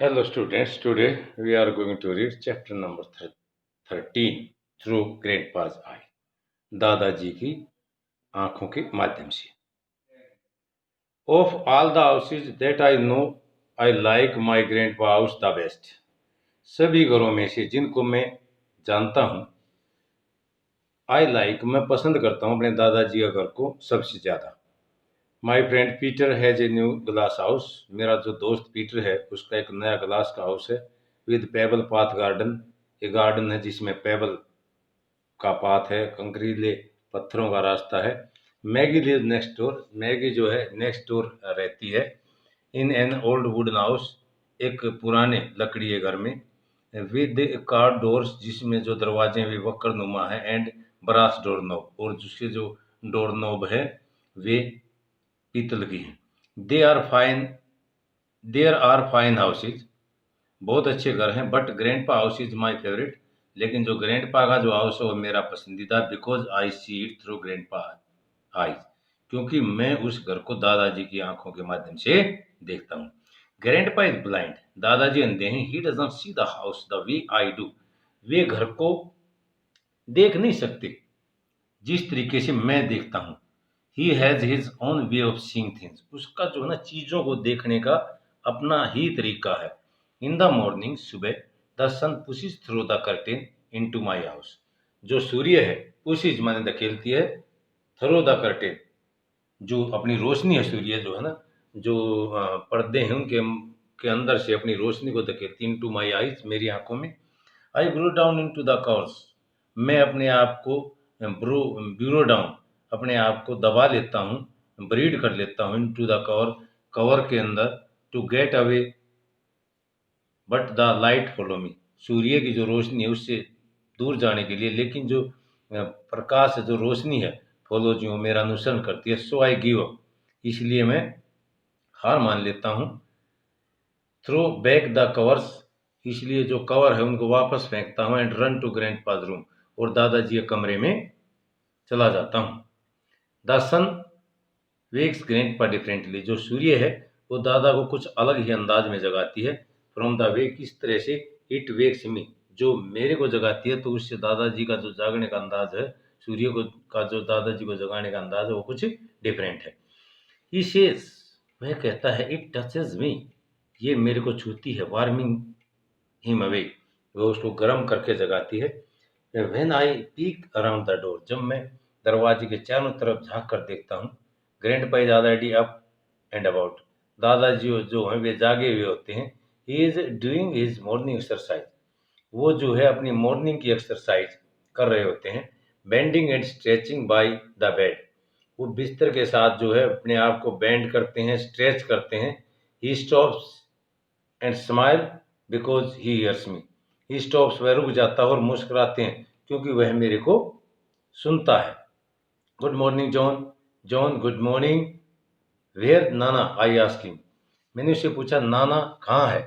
Hello students, today we are going to read chapter number 13 through grandpa's eye. दादाजी की आंखों के माध्यम से. Of all the houses that I know, I like my grandpa house the best. सभी घरों में से जिनको मैं जानता हूँ, मैं पसंद करता हूँ अपने दादाजी का घर को सबसे ज़्यादा. My friend Peter has a new glass house. मेरा जो दोस्त पीटर है उसका एक नया ग्लास का हाउस है. With payable path garden. ये गार्डन है जिसमें पेबल का पाथ है, कंकरीले पत्थरों का रास्ता है. Maggie live next door. Maggie जो है नेक्स्ट डोर रहती है. In an old wooden house. एक पुराने लकड़ी के घर में. With carved doors. जिसमें जो दरवाजे भी वक्र नुमा है. And brass door knob. और जिसके जो डोर नोब है वे पीतल की हैं. There are fine houses. बहुत अच्छे घर हैं. But grandpa house is my favourite. लेकिन जो ग्रैंडपा का जो हाउस है वो मेरा पसंदीदा. Because I see it through grandpa eyes. क्योंकि मैं उस घर को दादाजी की आंखों के माध्यम से देखता हूँ. Grandpa is blind. दादाजी अंधे हैं. He does not see the house the way I do. वे घर को देख नहीं सकते जिस तरीके से मैं देखता हूँ. He has his own way of seeing things. उसका जो है ना चीज़ों को देखने का अपना ही तरीका है. In the morning. सुबह. The sun pushes through the curtain into my house. जो सूर्य है पुशेस माने धकेलती है. Through the curtain. जो अपनी रोशनी है सूर्य जो है ना जो पर्दे हैं उनके के अंदर से अपनी रोशनी को धकेलती. Into my eyes. मेरी आंखों में. I burrow down into the covers. मैं अपने आप को ब्यूरो डाउन. अपने आप को दबा लेता हूँ. ब्रीड कर लेता हूँ. Into the cover. कवर के अंदर. To get away but the light follow me. सूर्य की जो रोशनी है उससे दूर जाने के लिए. लेकिन जो प्रकाश है जो रोशनी है फॉलो जो मेरा अनुसरण करती है. So I give up. इसलिए मैं हार मान लेता हूँ. Throw back the covers. इसलिए जो कवर है उनको वापस फेंकता हूँ. And run to grandpa's room. और दादाजी के कमरे में चला जाता हूँ. The sun wakes grandpa differently. जो सूर्य है वो दादा को कुछ अलग ही अंदाज में जगाती है. From the way. किस तरह से. इट वेक्स मी. जो मेरे को जगाती है तो उससे दादाजी का जो जागने का अंदाज है सूर्य को का जो दादाजी को जगाने का अंदाज है वो कुछ डिफरेंट है. ही सेज. वह कहता है. इट टचेज मी. ये मेरे को छूती है. Warming him away. वो उसको गर्म करके जगाती है. When I peak around the door. जब मैं दरवाजे के चारों तरफ झांक कर देखता हूँ. Grandpa is already up and about. दादाजी जो हैं वे जागे हुए होते हैं. He is doing his morning exercise. वो जो है अपनी मॉर्निंग की एक्सरसाइज कर रहे होते हैं. Bending and stretching by the bed. वो बिस्तर के साथ जो है अपने आप को बेंड करते हैं स्ट्रेच करते हैं. He stops and smile because he hears me. He stops. वह रुक जाता है और मुस्कुराते हैं क्योंकि वह मेरे को सुनता है. Good morning John. John good morning. Where Nana I ask him. मैंने उससे पूछा नाना कहाँ है.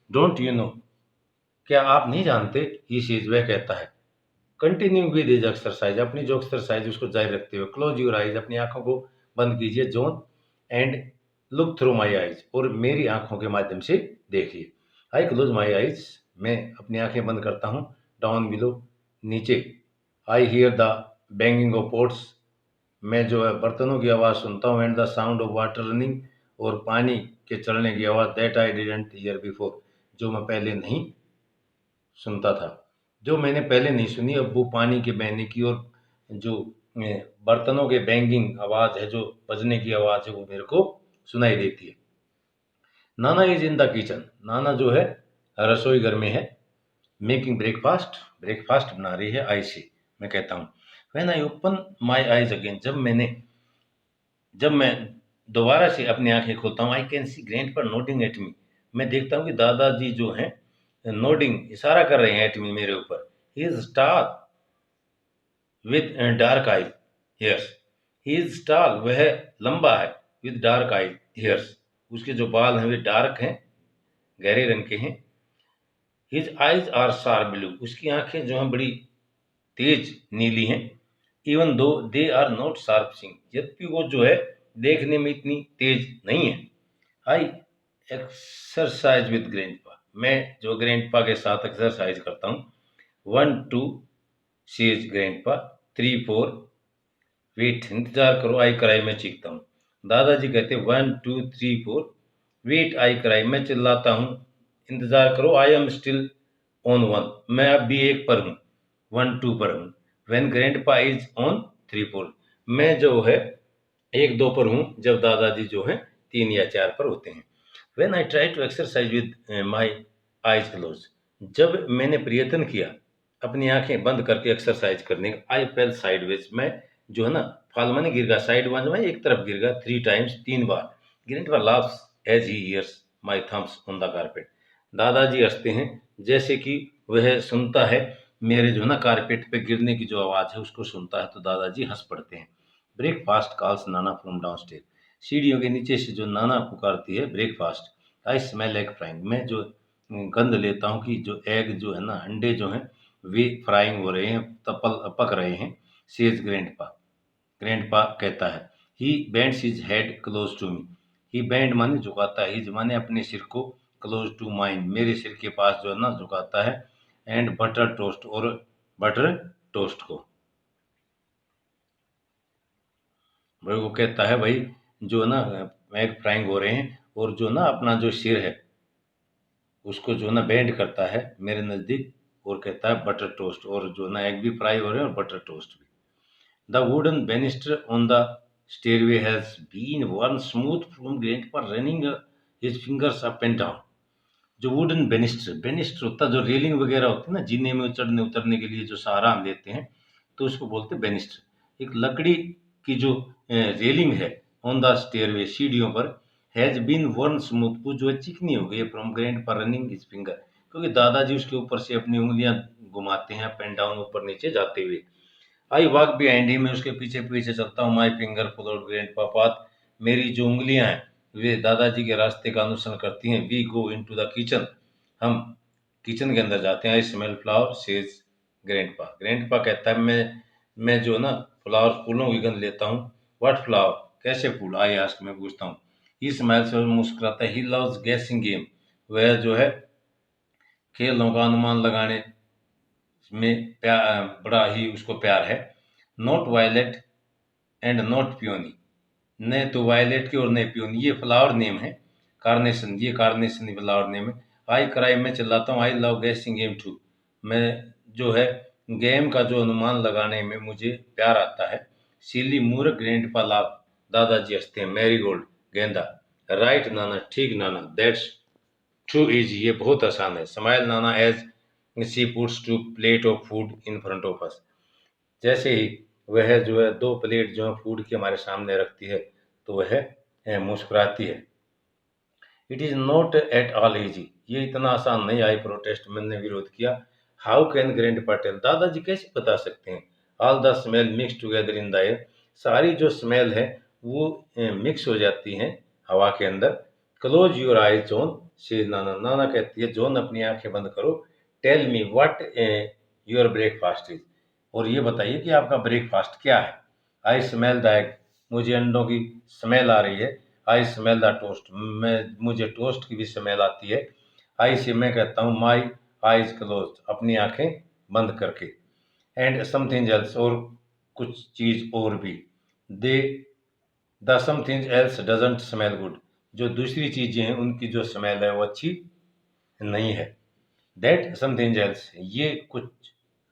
Don't you know. क्या आप नहीं जानते. He says. वह कहता है. Continue with his exercise. अपनी जो एक्सरसाइज उसको जारी रखते हुए. Close your eyes. अपनी आंखों को बंद कीजिए John. And look through my eyes. और मेरी आंखों के माध्यम से देखिए. I close my eyes. मैं अपनी आंखें बंद करता हूँ. Down below. नीचे. I hear the banging of pots. मैं जो है बर्तनों की आवाज़ सुनता हूँ. And the sound of water running. और पानी के चलने की आवाज़. That I didn't here before. जो मैं पहले नहीं सुनता था. जो मैंने पहले नहीं सुनी अब वो पानी के बहने की और जो बर्तनों के बैंगिंग आवाज़ है जो बजने की आवाज़ है वो मेरे को सुनाई देती है. नाना इज इन द किचन. नाना जो है रसोई घर में है. Making breakfast. ब्रेकफास्ट बना रही है. आई सी. मैं कहता हूँ. When I open my eyes again. जब मैं दोबारा से अपनी आंखें खोलता हूँ. I can see grandpa noting at me. मैं देखता हूँ कि दादाजी जो हैं नोडिंग इशारा कर रहे हैं एट मी मेरे ऊपर. ही इज टाल with dark I hairs. He is टाल. वह लंबा है. With dark I hairs. उसके जो बाल हैं वे डार्क हैं गहरे रंग के हैं. His eyes are sharp blue. उसकी आंखें जो हैं बड़ी तेज नीली हैं. Even though they are not sharp sing. यद्यपि वो जो है देखने में इतनी तेज नहीं है. आई एक्सरसाइज विद ग्रैंडपा. मैं जो ग्रैंडपा के साथ एक्सरसाइज करता हूँ, 1 2 सेज ग्रैंडपा, 3 4 वेट, इंतजार करो, आई क्राई, मैं चीखता हूँ। दादाजी कहते 1 2 3 4 वेट, आई क्राई, मैं चिल्लाता हूँ, इंतजार करो, आई एम स्टिल ऑन 1, मैं अब भी 1 पर हूँ, 1 2 पर हूँ। व्हेन ग्रैंडपा इज ऑन 3 4, मैं जो है 1 2 पर हूँ जब दादाजी जो है 3 या 4 पर होते हैं। When I try to exercise with my eyes close, जब मैंने प्रयत्न किया अपनी आंखें बंद करके एक्सरसाइज करने का, आई फेल साइडवेज, मैं जो है ना फॉल माने गिर गया, साइड वन में एक तरफ गिर गया, 3 टाइम्स, 3 बार। Grandpa laughs as he hears my thumps on the carpet, दादाजी हंसते हैं जैसे कि वह सुनता है मेरे जो है ना कारपेट पे गिरने की जो आवाज है उसको सुनता है, तो दादाजी हंस पड़ते हैं। Breakfast calls Nana from downstair, सीढ़ियों के नीचे से जो नाना पुकारती है breakfast. I smell egg frying, मैं जो गंध लेता हूँ कि जो एग जो है ना अंडे जो हैं वे फ्राइंग हो रहे हैं, पक रहे हैं। सेज ग्रैंडपा, ग्रैंडपा कहता है, he bends his head close to me, he bend माने झुकाता है, हिज माने अपने सिर को, क्लोज टू माइन मेरे सिर के पास जो है ना झुकाता है, एंड बटर टोस्ट, और बटर टोस्ट को। भाई वो कहता है भाई जो ना एग फ्राइंग हो रहे हैं, और जो ना अपना जो सिर है उसको जो ना बेंड करता है मेरे नज़दीक, और कहता है बटर टोस्ट, और जो ना एग भी फ्राई हो रहे हैं और बटर टोस्ट भी। The wooden banister on the stairway has been worn smooth from grandpa running his fingers up and down। जो वुडन बेनिस्टर, बेनिस्टर होता है जो रेलिंग वगैरह होती है ना जीने में चढ़ने उतरने के लिए जो सहारा हम लेते हैं, तो उसको बोलते हैं बेनिस्टर। एक लकड़ी की जो रेलिंग है ऑन द स्टेयरवे, सीढ़ियों पर, हैज बीन वर्न स्मूथ, वो जो है चिकनी हो गई फ्रॉम ग्रैंड पर रनिंग हिज फिंगर, क्योंकि दादाजी उसके ऊपर से अपनी उंगलियां घुमाते हैं अप एंड डाउन, ऊपर नीचे जाते हुए। आई वॉक बिहाइंड हिम, मैं उसके पीछे पीछे चलता हूँ। My finger followed grandpa path, मेरी जो उंगलियां हैं वे दादाजी के रास्ते का अनुसरण करती हैं। We go into the kitchen, हम किचन के अंदर जाते हैं। I smell flower says grandpa, grandpa कहता है मैं जो ना फ्लावर, फूलों की गंध लेता हूँ। व्हाट फ्लावर, कैसे फूल, आई आस्क, मैं पूछता हूँ। ही स्माइल से मुस्कुराता है। ही लव्स गैसिंग गेम, वह जो है खेलों का अनुमान लगाने में बड़ा ही उसको प्यार है। Not violet and not peony, न तो वायलेट की और न पियोनी, ये फ्लावर नेम है। कार्नेशन, ये कार्नेशन फ्लावर नेम है। आई क्राई, मैं चिल्लाता हूँ। I love guessing game too, मैं जो है गेम का जो अनुमान लगाने में मुझे प्यार आता है। सिली मूर्ख ग्रैंडपा लाभ, दादाजी हंसते हैं। मैरीगोल्ड, गेंदा। राइट नाना, ठीक नाना। दैट्स टू इजी, ये बहुत आसान है। Smile Nana as she puts two plate of food in front of us, जैसे ही वह जो है 2 प्लेट जो है फूड की हमारे सामने रखती है, तो वह मुस्कुराती है। It is not at all easy, ये इतना आसान नहीं। आई प्रोटेस्ट, मैंने विरोध किया। हाउ कैन ग्रैंड टेल, दादाजी कैसे बता सकते हैं। All the smell mix together in the air, सारी जो स्मेल है वो मिक्स हो जाती हैं हवा के अंदर। Close your eyes John, she Nana, Nana कहती है जॉन अपनी आंखें बंद करो। Tell me what your breakfast is, और ये बताइए कि आपका ब्रेकफास्ट क्या है। आई स्मेल द एग, मुझे अंडों की स्मेल आ रही है। आई स्मेल द टोस्ट, मैं मुझे टोस्ट की भी स्मेल आती है। आई से, मैं कहता हूँ। माई आईज क्लोज, अपनी आंखें बंद करके। एंड समथिंग एल्स, और कुछ चीज और भी। They the something else doesn't smell good, जो दूसरी चीजें हैं उनकी जो स्मेल है वो अच्छी नहीं है। दैट समथिंग एल्स, ये कुछ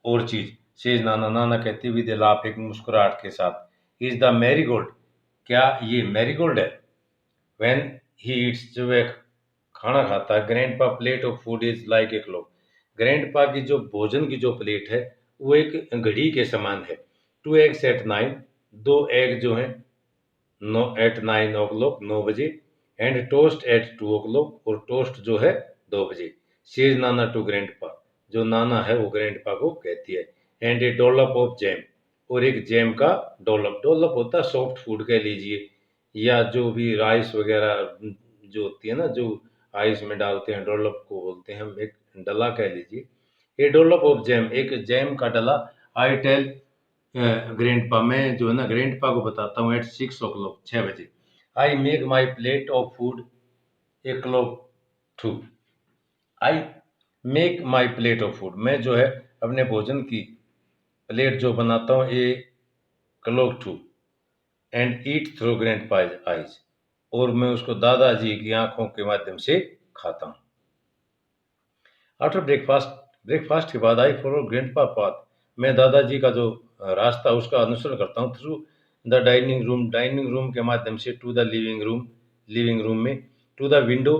और चीज। सेज नाना, नाना कहती हुई दे लाफ, एक मुस्कुराहट के साथ। इज द मैरीगोल्ड, क्या ये मैरीगोल्ड है। व्हेन ही ईट्स, जब वह खाना खाता है। Grandpa plate of food is like a clock, grandpa की जो भोजन की जो प्लेट है वो एक घड़ी के समान है। 2 eggs at 9, 2 एग जो हैं नो एट 9 o'clock, 9 बजे। एंड टोस्ट एट 2 o'clock, और टोस्ट जो है 2 बजे। सेज नाना टू ग्रैंडपा, जो नाना है वो ग्रैंडपा को कहती है। एंड ए डोलप ऑफ जैम, और एक जैम का डोलप, डोलप होता है सॉफ्ट फूड कह लीजिए, या जो भी राइस वगैरह जो होती है ना जो आइस में डालते हैं, डोलप को बोलते हैं हम, एक डला कह लीजिए। ए डोलप ऑफ जैम, एक जैम का डला। आई टेल ग्रैंडपा, मैं जो है ना ग्रैंडपा को बताता हूँ। एट 6 o'clock, 6 बजे। I make my plate of food a clock too, I make my plate of food, मैं जो है अपने भोजन की प्लेट जो बनाता हूँ, a clock to and eat through grand eyes, और मैं उसको दादाजी की आंखों के माध्यम से खाता हूँ। आफ्टर ब्रेकफास्ट, ब्रेकफास्ट के बाद आई फॉलो ग्रैंडपा पाथ, मैं दादाजी का जो रास्ता उसका अनुसरण करता हूँ थ्रू द डाइनिंग रूम के माध्यम से टू द लिविंग रूम में, टू द विंडो,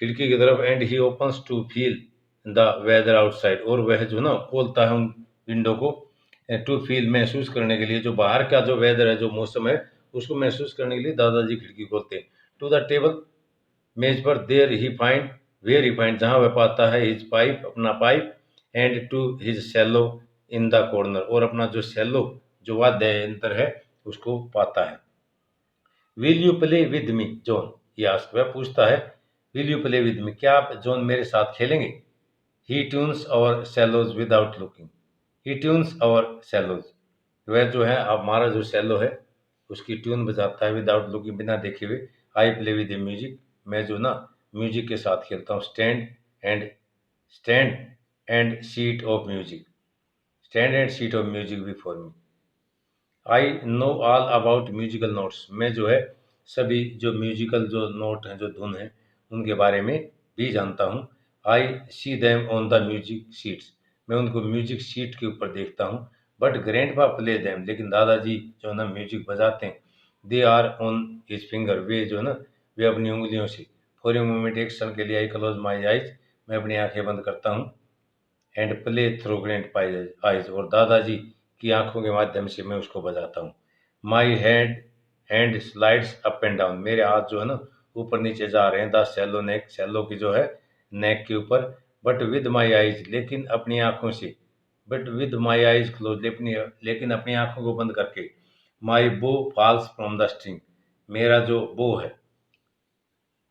खिड़की की तरफ, and he opens to feel the weather outside, और वह जो ना खोलता है उन विंडो को टू फील, महसूस करने के लिए, जो बाहर का जो वेदर है, जो मौसम है, उसको महसूस करने के लिए दादाजी खिड़की खोलते हैं। टू द टेबल, मेज पर, वेयर ही फाइंड, जहाँ वह पाता है, हिज पाइप, अपना pipe, and to his cello in the corner, और अपना जो सेलो जो वाद्य यंत्र है उसको पाता है। Will you play with me John, ये आस्क, वह पूछता है will you play with me, क्या आप जॉन मेरे साथ खेलेंगे। ही ट्यून्स और सेलोज विदाउट लुकिंग, ही ट्यून्स और सेलोज, वह जो है हमारा जो सेलो है उसकी ट्यून बजाता है विदाउट लुकिंग, बिना देखे हुए। आई प्ले विद म्यूजिक, मैं जो ना म्यूजिक के साथ खेलता हूँ। And stand and seat of music stand and seat of music before me. I know all about musical notes, मैं जो है सभी जो म्यूजिकल जो नोट हैं, जो धुन है, उनके बारे में भी जानता हूँ। I see them on the music sheets, मैं उनको म्यूजिक शीट के ऊपर देखता हूँ। बट ग्रैंडपा प्ले देम, लेकिन दादाजी जो है ना म्यूजिक बजाते हैं। They are on his finger, वे जो है ना वे अपनी उंगलियों से। फॉर ए मोमेंट, एक क्षण के लिए, आई क्लोज माई आइज, मैं अपनी आंखें बंद करता हूँ। And play through grand eyes, और दादाजी की आंखों के माध्यम से मैं उसको बजाता हूँ। My hand slides up and down, मेरे हाथ जो है ना ऊपर नीचे जा रहे हैं। द सेलो की जो है नेक के ऊपर। बट विद माई आइज, लेकिन अपनी आंखों से। But with my eyes close, लेकिन अपनी आंखों को बंद करके। माई बो फॉल्स फ्रॉम द स्ट्रिंग, मेरा जो बो है,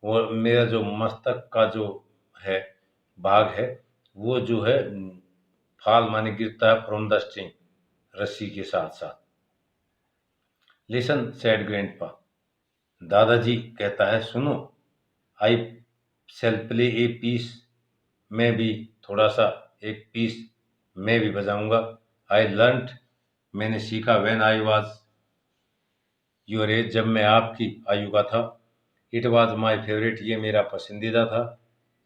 वो मेरा जो मस्तक का जो है भाग है, वो जो है फाल माने गिरता है, फ्रॉम द स्ट्रिंग, रस्सी के साथ साथ। लिसन सेड ग्रैंडपा, दादाजी कहता है सुनो। I shall play a piece, मैं भी थोड़ा सा एक पीस मैं भी बजाऊंगा। आई लर्नड, मैंने सीखा। When I was your age, जब मैं आपकी आयु का था। इट वॉज माई फेवरेट, ये मेरा पसंदीदा था।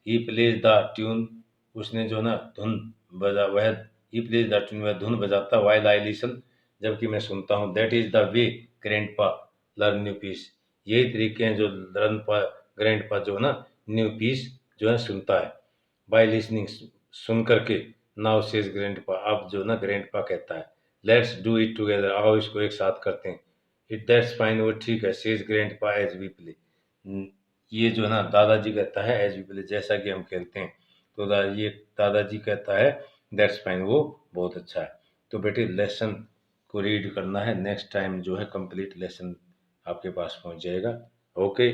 ही प्लेज द ट्यून, उसने जो ना धुन बजा, वह ही प्लेज द ट्यून, वह धुन बजाता। वाइल आई लिसन, जबकि मैं सुनता हूँ। That is the way grandpa learn new piece, यही तरीके हैं जो ग्रैंडपा जो है ना न्यू पीस जो है सुनता है। बाय लिसनिंग, सुन करके। नाउ सेज ग्रैंडपा, अब जो ना ग्रैंडपा कहता है लेट्स डू इट टुगेदर, आओ इसको एक साथ करते हैं। इट दैट्स फाइन, वो ठीक है। Says grandpa as we play, ये जो है ना दादाजी कहता है एज वी प्ले, जैसा कि हम खेलते हैं। तो ये दादाजी कहता है दैट्स फाइन, वो बहुत अच्छा है। तो बेटे लेसन को रीड करना है, नेक्स्ट टाइम जो है कंप्लीट लेसन आपके पास पहुंच जाएगा। ओके।